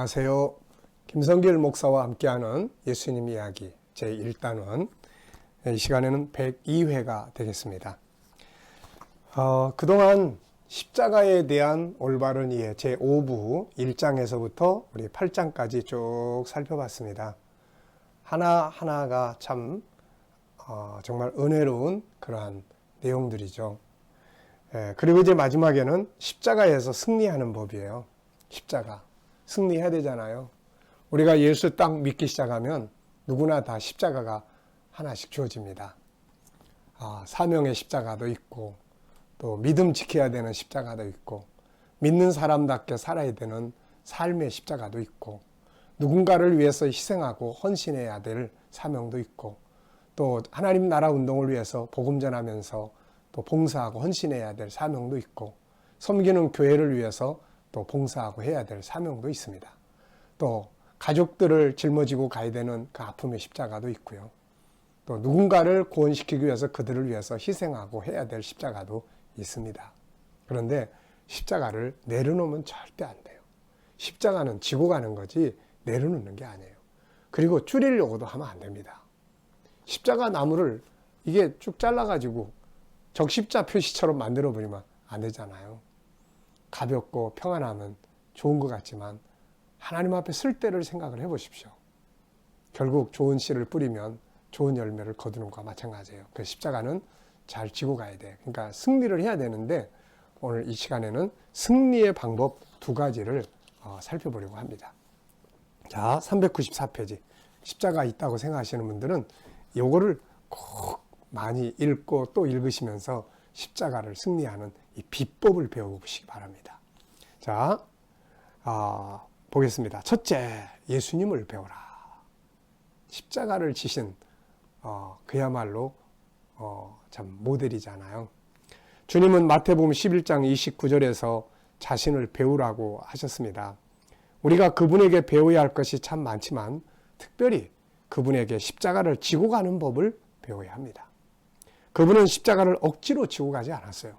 안녕하세요. 김성길 목사와 함께하는 예수님 이야기 제1단원, 이 시간에는 102회가 되겠습니다. 그동안 십자가에 대한 올바른 이해 제5부 1장에서부터 우리 8장까지 쭉 살펴봤습니다. 하나하나가 참 정말 은혜로운 그러한 내용들이죠. 그리고 이제 마지막에는 십자가에서 승리하는 법이에요. 십자가. 승리해야 되잖아요. 우리가 예수 딱 믿기 시작하면 누구나 다 십자가가 하나씩 주어집니다. 사명의 십자가도 있고, 또 믿음 지켜야 되는 십자가도 있고, 믿는 사람답게 살아야 되는 삶의 십자가도 있고, 누군가를 위해서 희생하고 헌신해야 될 사명도 있고, 또 하나님 나라 운동을 위해서 복음 전하면서 또 봉사하고 헌신해야 될 사명도 있고, 섬기는 교회를 위해서 또 봉사하고 해야 될 사명도 있습니다. 또 가족들을 짊어지고 가야 되는 그 아픔의 십자가도 있고요. 또 누군가를 구원시키기 위해서 그들을 위해서 희생하고 해야 될 십자가도 있습니다. 그런데 십자가를 내려놓으면 절대 안 돼요. 십자가는 지고 가는 거지 내려놓는 게 아니에요. 그리고 줄이려고도 하면 안 됩니다. 십자가 나무를 이게 쭉 잘라가지고 적십자 표시처럼 만들어버리면 안 되잖아요. 가볍고 평안하면 좋은 것 같지만 하나님 앞에 쓸 때를 생각을 해보십시오. 결국 좋은 씨를 뿌리면 좋은 열매를 거두는 것과 마찬가지예요. 그 십자가는 잘 지고 가야 돼. 그러니까 승리를 해야 되는데 오늘 이 시간에는 승리의 방법 두 가지를 살펴보려고 합니다. 자, 394페이지. 십자가 있다고 생각하시는 분들은 요거를 꼭 많이 읽고 또 읽으시면서 십자가를 승리하는 이 비법을 배워보시기 바랍니다. 자, 보겠습니다. 첫째, 예수님을 배워라. 십자가를 지신 그야말로 참 모델이잖아요. 주님은 마태복음 11장 29절에서 자신을 배우라고 하셨습니다. 우리가 그분에게 배워야 할 것이 참 많지만 특별히 그분에게 십자가를 지고 가는 법을 배워야 합니다. 그분은 십자가를 억지로 지고 가지 않았어요.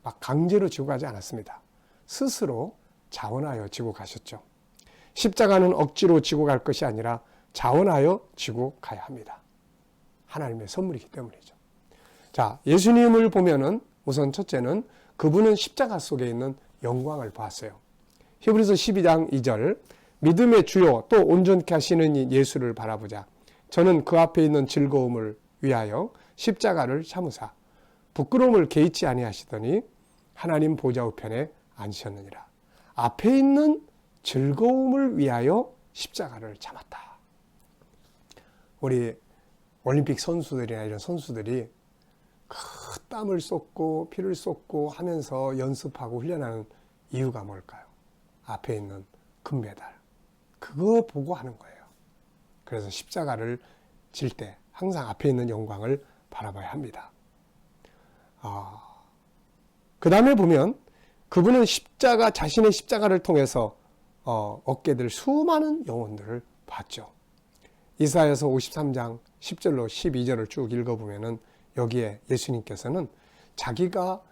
막 강제로 지고 가지 않았습니다. 스스로 자원하여 지고 가셨죠. 십자가는 억지로 지고 갈 것이 아니라 자원하여 지고 가야 합니다. 하나님의 선물이기 때문이죠. 자, 예수님을 보면은 우선 첫째는 그분은 십자가 속에 있는 영광을 봤어요. 히브리서 12장 2절, 믿음의 주요 또 온전케 하시는 이 예수를 바라보자. 저는 그 앞에 있는 즐거움을 위하여 십자가를 참으사 부끄러움을 개의치 아니하시더니 하나님 보좌 우편에 앉으셨느니라. 앞에 있는 즐거움을 위하여 십자가를 참았다. 우리 올림픽 선수들이나 이런 선수들이 그 땀을 쏟고 피를 쏟고 하면서 연습하고 훈련하는 이유가 뭘까요? 앞에 있는 금메달. 그거 보고 하는 거예요. 그래서 십자가를 질 때 항상 앞에 있는 영광을 바라봐야 합니다. 그 다음에 보면 그분은 자신의 십자가를 통해서 얻게 될 수많은 영혼들을 봤죠. 이사야서 53장 10절로 12절을 쭉 읽어보면은 여기에 예수님께서는 자기가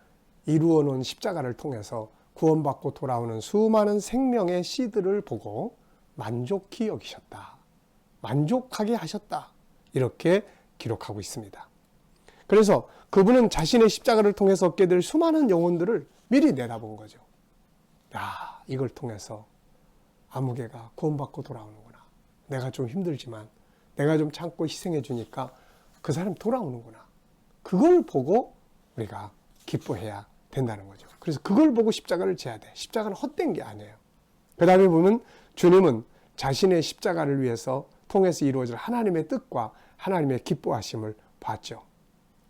이루어 놓은 십자가를 통해서 구원받고 돌아오는 수많은 생명의 씨들을 보고 만족히 여기셨다. 만족하게 하셨다. 이렇게 기록하고 있습니다. 그래서 그분은 자신의 십자가를 통해서 얻게 될 수많은 영혼들을 미리 내다본 거죠. 야, 이걸 통해서 아무개가 구원받고 돌아오는구나. 내가 좀 힘들지만 내가 좀 참고 희생해 주니까 그 사람 돌아오는구나. 그걸 보고 우리가 기뻐해야 된다는 거죠. 그래서 그걸 보고 십자가를 져야 돼. 십자가는 헛된 게 아니에요. 그 다음에 보면 주님은 자신의 십자가를 위해서 통해서 이루어질 하나님의 뜻과 하나님의 기뻐하심을 봤죠.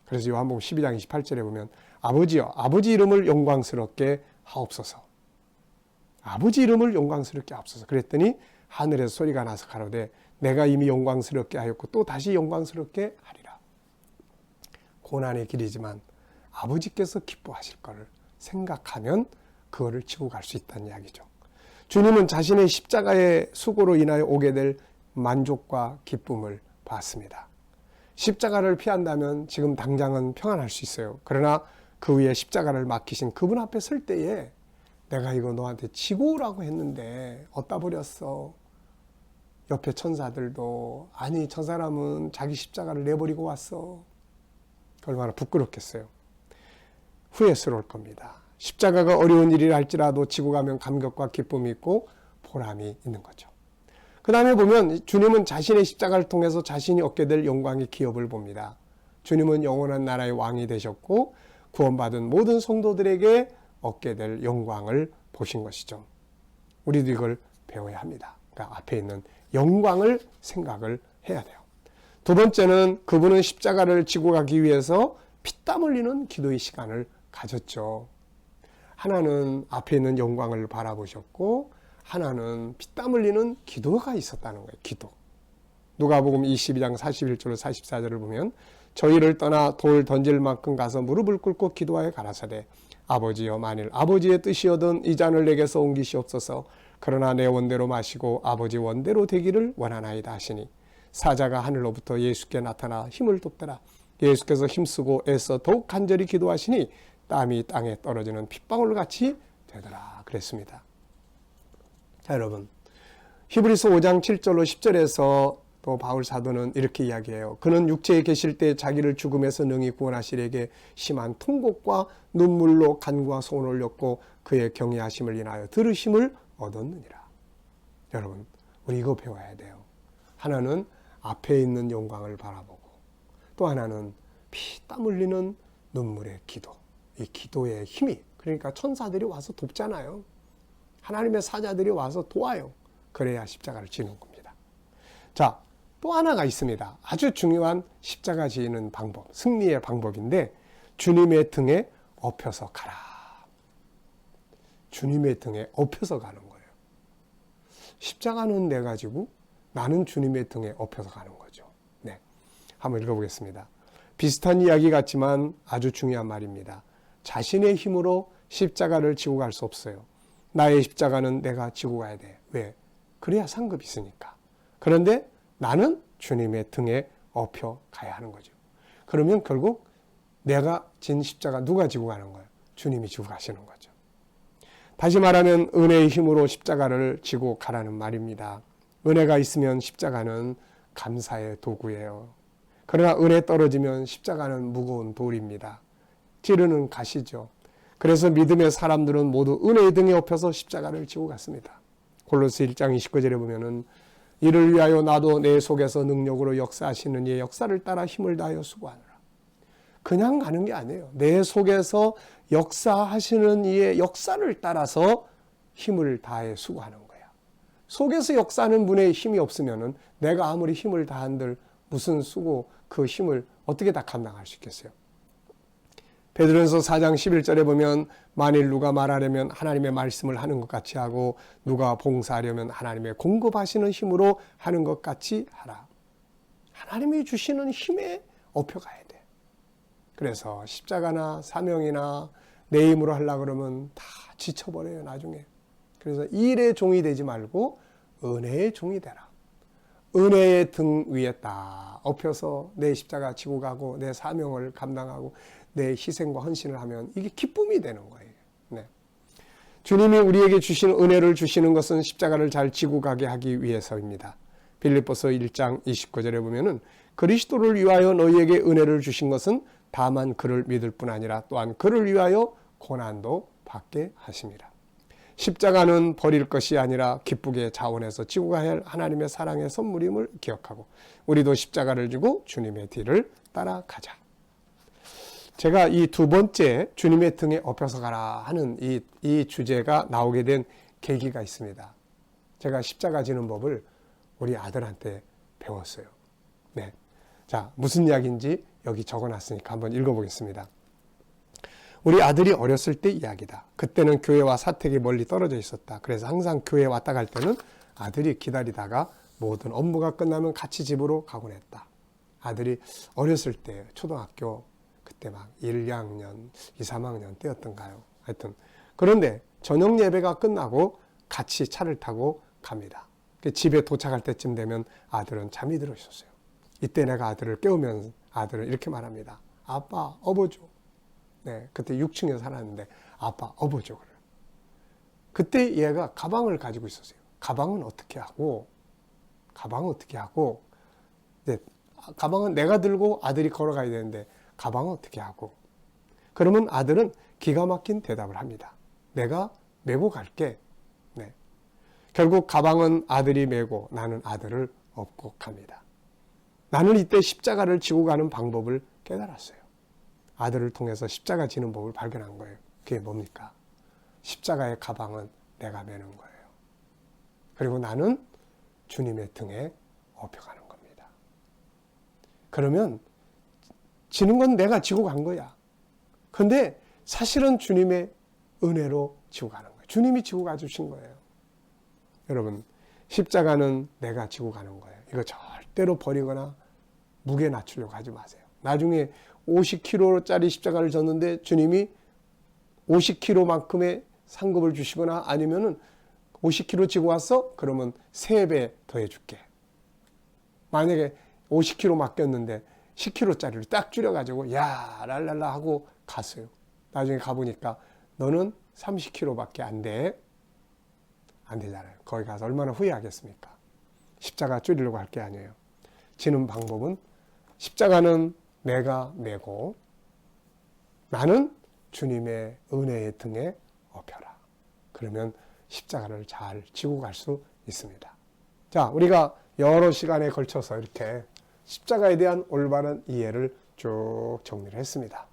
그래서 요한복음 12장 28절에 보면 아버지여 아버지 이름을 영광스럽게 하옵소서. 아버지 이름을 영광스럽게 하옵소서. 그랬더니 하늘에서 소리가 나서 가로되 내가 이미 영광스럽게 하였고 또 다시 영광스럽게 하리라. 고난의 길이지만 아버지께서 기뻐하실 것을 생각하면 그거를 지고 갈 수 있다는 이야기죠. 주님은 자신의 십자가의 수고로 인하여 오게 될 만족과 기쁨을 봤습니다. 십자가를 피한다면 지금 당장은 평안할 수 있어요. 그러나 그 위에 십자가를 맡기신 그분 앞에 설 때에 내가 이거 너한테 지고 오라고 했는데 어디다 버렸어. 옆에 천사들도 아니 저 사람은 자기 십자가를 내버리고 왔어. 얼마나 부끄럽겠어요. 후회스러울 겁니다. 십자가가 어려운 일이라 할지라도 지고 가면 감격과 기쁨이 있고 보람이 있는 거죠. 그 다음에 보면 주님은 자신의 십자가를 통해서 자신이 얻게 될 영광의 기업을 봅니다. 주님은 영원한 나라의 왕이 되셨고 구원받은 모든 성도들에게 얻게 될 영광을 보신 것이죠. 우리도 이걸 배워야 합니다. 그러니까 앞에 있는 영광을 생각을 해야 돼요. 두 번째는 그분은 십자가를 지고 가기 위해서 피땀 흘리는 기도의 시간을 가졌죠. 하나는 앞에 있는 영광을 바라보셨고 하나는 피땀 흘리는 기도가 있었다는 거예요. 기도. 누가복음 22장 41절 44절을 보면 저희를 떠나 돌 던질 만큼 가서 무릎을 꿇고 기도하여 가라사대 아버지여 만일 아버지의 뜻이여든 이 잔을 내게서 옮기시옵소서. 그러나 내 원대로 마시고 아버지 원대로 되기를 원하나이다 하시니 사자가 하늘로부터 예수께 나타나 힘을 돕더라. 예수께서 힘쓰고 애써 더욱 간절히 기도하시니 땀이 땅에 떨어지는 핏방울같이 되더라 그랬습니다. 자, 여러분 히브리서 5장 7절로 10절에서 또 바울 사도는 이렇게 이야기해요. 그는 육체에 계실 때 자기를 죽음에서 능히 구원하시려게 심한 통곡과 눈물로 간구와 소원을 올렸고 그의 경외하심을 인하여 들으심을 얻었느니라. 여러분 우리 이거 배워야 돼요. 하나는 앞에 있는 영광을 바라보고 또 하나는 피땀 흘리는 눈물의 기도. 이 기도의 힘이 그러니까 천사들이 와서 돕잖아요. 하나님의 사자들이 와서 도와요. 그래야 십자가를 지는 겁니다. 자, 또 하나가 있습니다. 아주 중요한 십자가 지는 방법, 승리의 방법인데 주님의 등에 업혀서 가라. 주님의 등에 업혀서 가는 거예요. 십자가는 내 가지고 나는 주님의 등에 업혀서 가는 거죠. 네, 한번 읽어보겠습니다. 비슷한 이야기 같지만 아주 중요한 말입니다. 자신의 힘으로 십자가를 지고 갈 수 없어요. 나의 십자가는 내가 지고 가야 돼. 왜? 그래야 상급이 있으니까. 그런데 나는 주님의 등에 업혀 가야 하는 거죠. 그러면 결국 내가 진 십자가 누가 지고 가는 거예요? 주님이 지고 가시는 거죠. 다시 말하면 은혜의 힘으로 십자가를 지고 가라는 말입니다. 은혜가 있으면 십자가는 감사의 도구예요. 그러나 은혜 떨어지면 십자가는 무거운 돌입니다. 찌르는 가시죠. 그래서 믿음의 사람들은 모두 은혜의 등에 업혀서 십자가를 지고 갔습니다. 골로새 1장 29절에 보면은 이를 위하여 나도 내 속에서 능력으로 역사하시는 이의 역사를 따라 힘을 다하여 수고하노라. 그냥 가는 게 아니에요. 내 속에서 역사하시는 이의 역사를 따라서 힘을 다해 수고하는 거야. 속에서 역사하는 분의 힘이 없으면은 내가 아무리 힘을 다한들 무슨 수고 그 힘을 어떻게 다 감당할 수 있겠어요? 베드로전서 4장 11절에 보면 만일 누가 말하려면 하나님의 말씀을 하는 것 같이 하고 누가 봉사하려면 하나님의 공급하시는 힘으로 하는 것 같이 하라. 하나님이 주시는 힘에 업혀가야 돼. 그래서 십자가나 사명이나 내 힘으로 하려고 그러면 다 지쳐버려요 나중에. 그래서 일의 종이 되지 말고 은혜의 종이 되라. 은혜의 등 위에 딱 엎혀서 내 십자가 지고 가고 내 사명을 감당하고 내 희생과 헌신을 하면 이게 기쁨이 되는 거예요. 네. 주님이 우리에게 주시는 은혜를 주시는 것은 십자가를 잘 지고 가게 하기 위해서입니다. 빌립보서 1장 29절에 보면은 그리스도를 위하여 너희에게 은혜를 주신 것은 다만 그를 믿을 뿐 아니라 또한 그를 위하여 고난도 받게 하심이라. 십자가는 버릴 것이 아니라 기쁘게 자원해서 지고 가야 할 하나님의 사랑의 선물임을 기억하고 우리도 십자가를 지고 주님의 뒤를 따라가자. 제가 이 두 번째 주님의 등에 업혀서 가라 하는 이 주제가 나오게 된 계기가 있습니다. 제가 십자가 지는 법을 우리 아들한테 배웠어요. 네. 자, 무슨 이야기인지 여기 적어놨으니까 한번 읽어보겠습니다. 우리 아들이 어렸을 때 이야기다. 그때는 교회와 사택이 멀리 떨어져 있었다. 그래서 항상 교회 왔다 갈 때는 아들이 기다리다가 모든 업무가 끝나면 같이 집으로 가곤 했다. 아들이 어렸을 때 초등학교 그때 막 1, 2학년, 2, 3학년 때였던가요. 하여튼 그런데 저녁 예배가 끝나고 같이 차를 타고 갑니다. 집에 도착할 때쯤 되면 아들은 잠이 들어 있었어요. 이때 내가 아들을 깨우면 아들은 이렇게 말합니다. 아빠 업어줘. 네, 그때 6층에 살았는데 아빠 업어줘. 그래. 그때 얘가 가방을 가지고 있었어요. 가방은 어떻게 하고 이제 가방은 내가 들고 아들이 걸어가야 되는데 가방은 어떻게 하고. 그러면 아들은 기가 막힌 대답을 합니다. 내가 메고 갈게. 네. 결국 가방은 아들이 메고 나는 아들을 업고 갑니다. 나는 이때 십자가를 지고 가는 방법을 깨달았어요. 아들을 통해서 십자가 지는 법을 발견한 거예요. 그게 뭡니까? 십자가의 가방은 내가 메는 거예요. 그리고 나는 주님의 등에 업혀가는 겁니다. 그러면 지는 건 내가 지고 간 거야. 근데 사실은 주님의 은혜로 지고 가는 거예요. 주님이 지고 가주신 거예요. 여러분, 십자가는 내가 지고 가는 거예요. 이거 절대로 버리거나 무게 낮추려고 하지 마세요. 나중에 50kg짜리 십자가를 졌는데 주님이 50kg만큼의 상급을 주시거나 아니면은 50kg 지고 왔어? 그러면 3배 더 해줄게. 만약에 50kg 맡겼는데 10kg짜리를 딱 줄여가지고 야 랄랄라 하고 갔어요. 나중에 가보니까 너는 30kg밖에 안 돼. 안 되잖아요. 거기 가서 얼마나 후회하겠습니까? 십자가 줄이려고 할 게 아니에요. 지는 방법은 십자가는 내가 메고 나는 주님의 은혜의 등에 업혀라. 그러면 십자가를 잘 지고 갈 수 있습니다. 자, 우리가 여러 시간에 걸쳐서 이렇게 십자가에 대한 올바른 이해를 쭉 정리를 했습니다.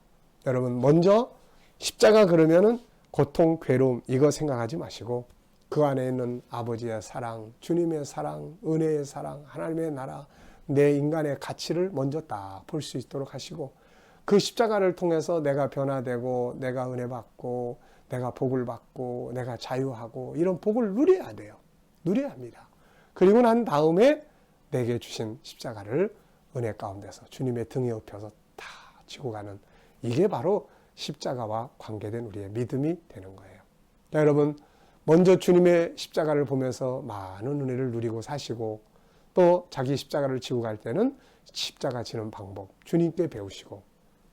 여러분, 먼저 십자가 그러면은 고통, 괴로움 이거 생각하지 마시고 그 안에 있는 아버지의 사랑, 주님의 사랑, 은혜의 사랑, 하나님의 나라, 내 인간의 가치를 먼저 딱 볼 수 있도록 하시고 그 십자가를 통해서 내가 변화되고 내가 은혜 받고 내가 복을 받고 내가 자유하고 이런 복을 누려야 돼요. 누려야 합니다. 그리고 난 다음에 내게 주신 십자가를 은혜 가운데서 주님의 등에 업혀서 다 지고 가는 이게 바로 십자가와 관계된 우리의 믿음이 되는 거예요. 자, 여러분, 먼저 주님의 십자가를 보면서 많은 은혜를 누리고 사시고 또 자기 십자가를 지고 갈 때는 십자가 지는 방법 주님께 배우시고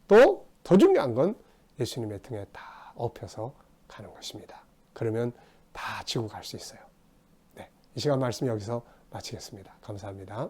또 더 중요한 건 예수님의 등에 다 업혀서 가는 것입니다. 그러면 다 지고 갈 수 있어요. 네, 이 시간 말씀 여기서 마치겠습니다. 감사합니다.